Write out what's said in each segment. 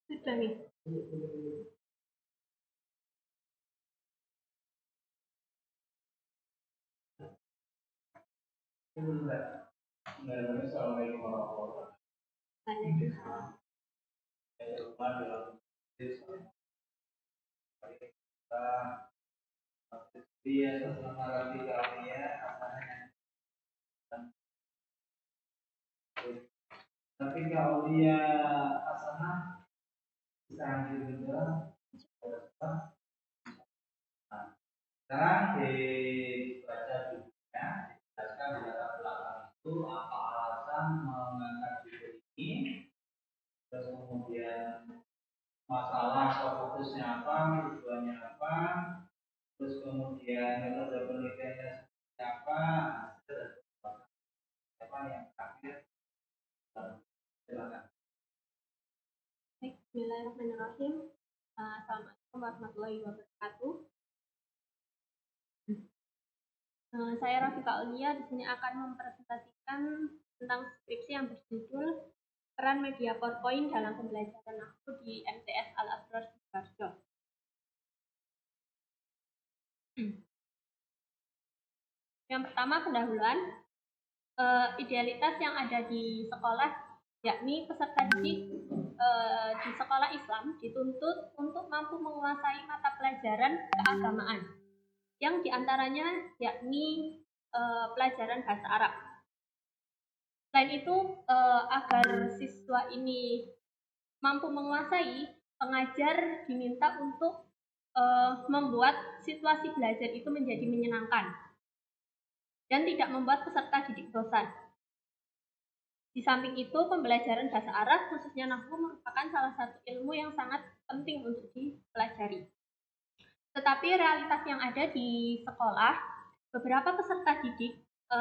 Sudah nih. Assalamualaikum warahmatullahi wabarakatuh. Tapi kalau dia hasanah bisa juga. Sekarang dibaca bukunya, dijelaskan di latar belakang itu apa alasan mengangkat judul ini, terus kemudian masalah atau fokusnya apa, tujuannya apa, terus kemudian metode penelitiannya seperti apa, apa yang terakhir. Silakan. Bismillahirrahmanirrahim. Assalamualaikum warahmatullahi wabarakatuh. Saya Rafika Aulia di sini akan mempresentasikan tentang skripsi yang berjudul Peran Media PowerPoint dalam Pembelajaran Nahwu di MTS Al-Abrar Sidoarjo. Yang pertama, pendahuluan. Idealitas yang ada di sekolah, yakni peserta didik di sekolah Islam dituntut untuk mampu menguasai mata pelajaran keagamaan, yang diantaranya yakni pelajaran bahasa Arab. Selain itu, agar siswa ini mampu menguasai, pengajar diminta untuk membuat situasi belajar itu menjadi menyenangkan dan tidak membuat peserta didik bosan. Di samping itu, pembelajaran bahasa Arab, khususnya nahwu, merupakan salah satu ilmu yang sangat penting untuk dipelajari. Tetapi realitas yang ada di sekolah, beberapa peserta didik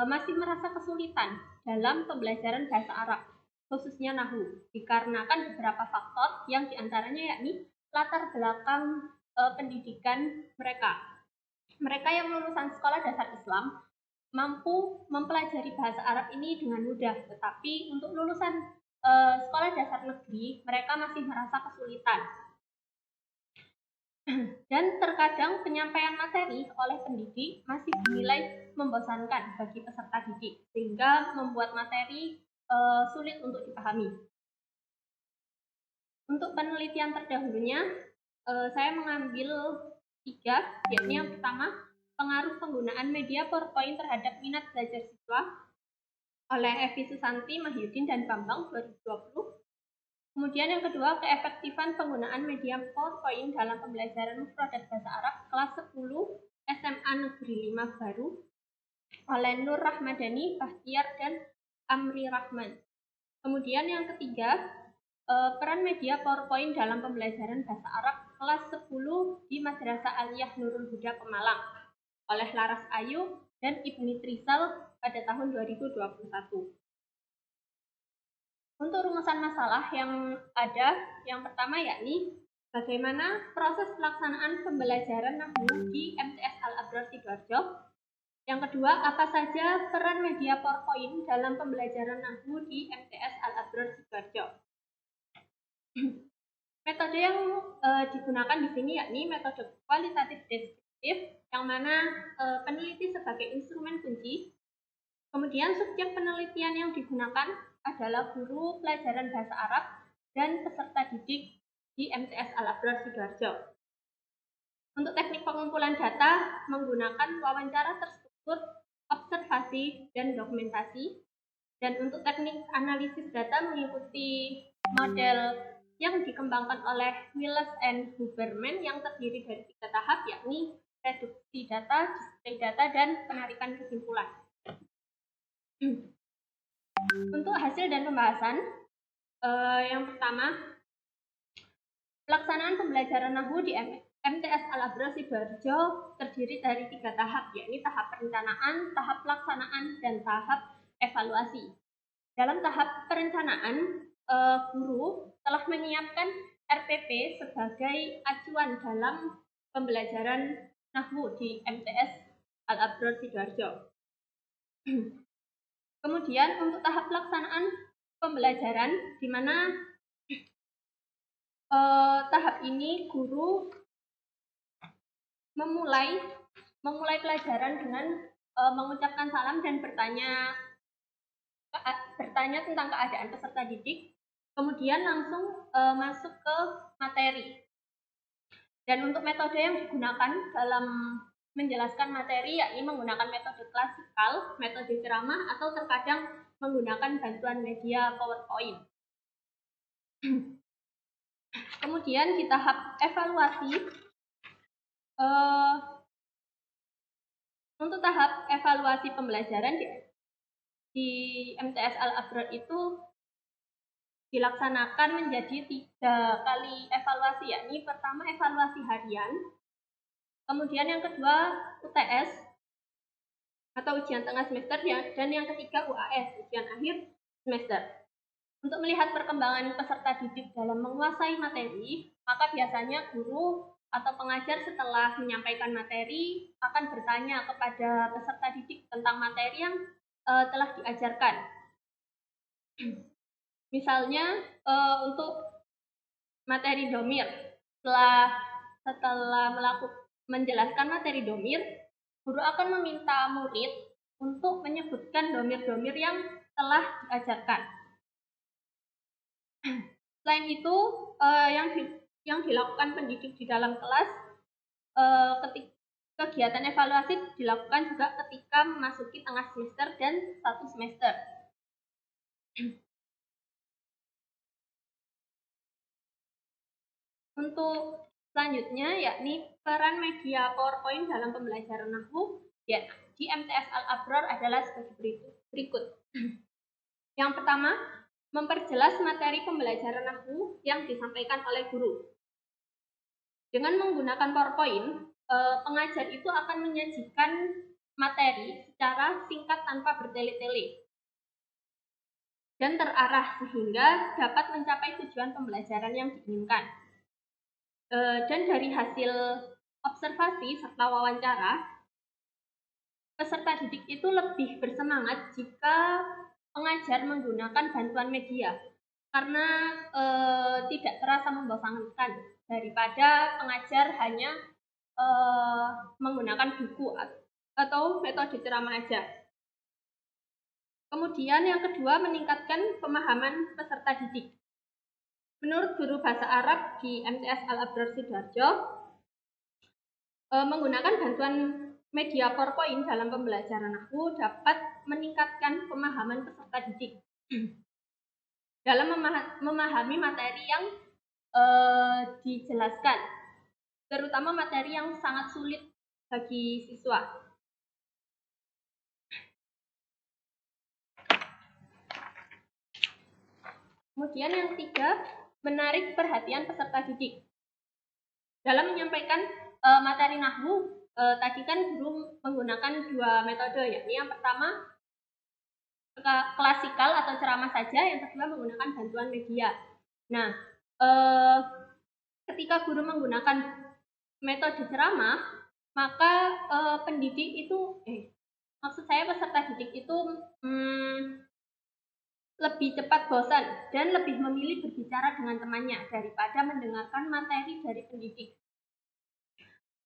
masih merasa kesulitan dalam pembelajaran bahasa Arab, khususnya nahwu, dikarenakan beberapa faktor yang diantaranya yakni latar belakang pendidikan mereka. Mereka yang lulusan sekolah dasar Islam mampu mempelajari bahasa Arab ini dengan mudah, tetapi untuk lulusan sekolah dasar negeri, mereka masih merasa kesulitan. Dan terkadang penyampaian materi oleh pendidik masih dinilai membosankan bagi peserta didik, sehingga membuat materi sulit untuk dipahami. Untuk penelitian terdahulunya, saya mengambil 3, yakni yang pertama, pengaruh penggunaan media PowerPoint terhadap minat belajar siswa oleh Evi Susanti, Mahyudin, dan Bambang 2020. Kemudian yang kedua, keefektifan penggunaan media PowerPoint dalam pembelajaran mufradat bahasa Arab kelas 10 SMA Negeri 5 Baru oleh Nur Rahmadani, Bahtiar, dan Amri Rahman. Kemudian yang ketiga, peran media PowerPoint dalam pembelajaran bahasa Arab kelas 10 di Madrasah Aliyah Nurul Huda Pemalang oleh Laras Ayu dan Ibni Trisal pada tahun 2021. Untuk rumusan masalah yang ada, yang pertama yakni bagaimana proses pelaksanaan pembelajaran nahwu di MTS Al-Abrar Sidoarjo. Yang kedua, apa saja peran media PowerPoint dalam pembelajaran nahwu di MTS Al-Abrar Sidoarjo. Metode yang digunakan di sini yakni metode kualitatif deskriptif, yang mana peneliti sebagai instrumen kunci. Kemudian subjek penelitian yang digunakan adalah guru pelajaran bahasa Arab dan peserta didik di MTS Al-Abrar Sidoarjo. Untuk teknik pengumpulan data menggunakan wawancara terstruktur, observasi, dan dokumentasi. Dan untuk teknik analisis data mengikuti model yang dikembangkan oleh Miles and Huberman yang terdiri dari 3 tahap, yakni reduksi data, display data, dan penarikan kesimpulan. Untuk hasil dan pembahasan, yang pertama, pelaksanaan pembelajaran nahwu di MTS Al-Abrar Sidoarjo terdiri dari 3 tahap, yakni tahap perencanaan, tahap pelaksanaan, dan tahap evaluasi. Dalam tahap perencanaan, guru telah menyiapkan RPP sebagai acuan dalam pembelajaran Nahwu di MTS Al-Abror Sidoarjo. Kemudian untuk tahap pelaksanaan pembelajaran, di mana tahap ini guru memulai pelajaran dengan mengucapkan salam dan bertanya tentang keadaan peserta didik, kemudian langsung masuk ke materi. Dan untuk metode yang digunakan dalam menjelaskan materi yakni menggunakan metode klasikal, metode ceramah, atau terkadang menggunakan bantuan media PowerPoint. Kemudian di tahap evaluasi, untuk tahap evaluasi pembelajaran di MTS Al-Abror itu dilaksanakan menjadi 3 kali evaluasi, yakni pertama evaluasi harian, kemudian yang kedua UTS atau ujian tengah semester, dan yang ketiga UAS, ujian akhir semester. Untuk melihat perkembangan peserta didik dalam menguasai materi, maka biasanya guru atau pengajar setelah menyampaikan materi akan bertanya kepada peserta didik tentang materi yang telah diajarkan. Misalnya untuk materi domir, setelah menjelaskan materi domir, guru akan meminta murid untuk menyebutkan domir-domir yang telah diajarkan. Selain itu, yang dilakukan pendidik di dalam kelas, kegiatan evaluasi dilakukan juga ketika memasuki tengah semester dan 1 semester. Untuk selanjutnya yakni peran media PowerPoint dalam pembelajaran Nahwu ya, di MTS Al-Abror adalah sebagai berikut. Yang pertama, memperjelas materi pembelajaran Nahwu yang disampaikan oleh guru. Dengan menggunakan PowerPoint, pengajar itu akan menyajikan materi secara singkat tanpa bertele-tele dan terarah sehingga dapat mencapai tujuan pembelajaran yang diinginkan. Dan dari hasil observasi serta wawancara, peserta didik itu lebih bersemangat jika pengajar menggunakan bantuan media karena tidak terasa membosankan daripada pengajar hanya menggunakan buku atau metode ceramah aja. Kemudian yang kedua, meningkatkan pemahaman peserta didik. Menurut guru bahasa Arab di MTS Al-Abror Sidoarjo, menggunakan bantuan media PowerPoint dalam pembelajaran Nahwu dapat meningkatkan pemahaman peserta didik dalam memahami materi yang dijelaskan, terutama materi yang sangat sulit bagi siswa. Kemudian yang ketiga, menarik perhatian peserta didik. Dalam menyampaikan materi Nahwu, tadi kan guru menggunakan 2 metode, yakni yang pertama klasikal atau ceramah saja, yang kedua menggunakan bantuan media. Nah, ketika guru menggunakan metode ceramah, maka peserta didik itu lebih cepat bosan dan lebih memilih berbicara dengan temannya daripada mendengarkan materi dari pendidik.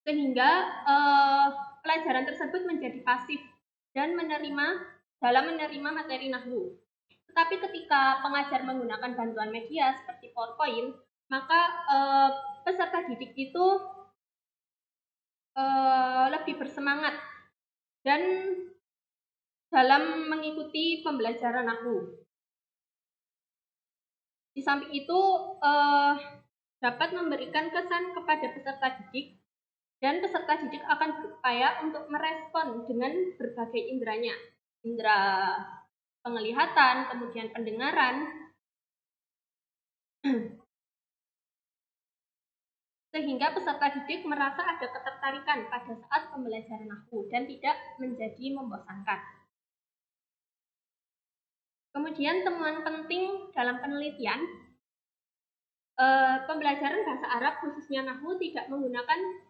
Sehingga pelajaran tersebut menjadi pasif dan dalam menerima materi Nahwu. Tetapi ketika pengajar menggunakan bantuan media seperti PowerPoint, maka peserta didik itu lebih bersemangat dan dalam mengikuti pembelajaran Nahwu. Di samping itu dapat memberikan kesan kepada peserta didik, dan peserta didik akan berupaya untuk merespon dengan berbagai inderanya, indera penglihatan, kemudian pendengaran, sehingga peserta didik merasa ada ketertarikan pada saat pembelajaran Nahwu dan tidak menjadi membosankan. Kemudian temuan penting dalam penelitian, pembelajaran bahasa Arab khususnya Nahwu tidak menggunakan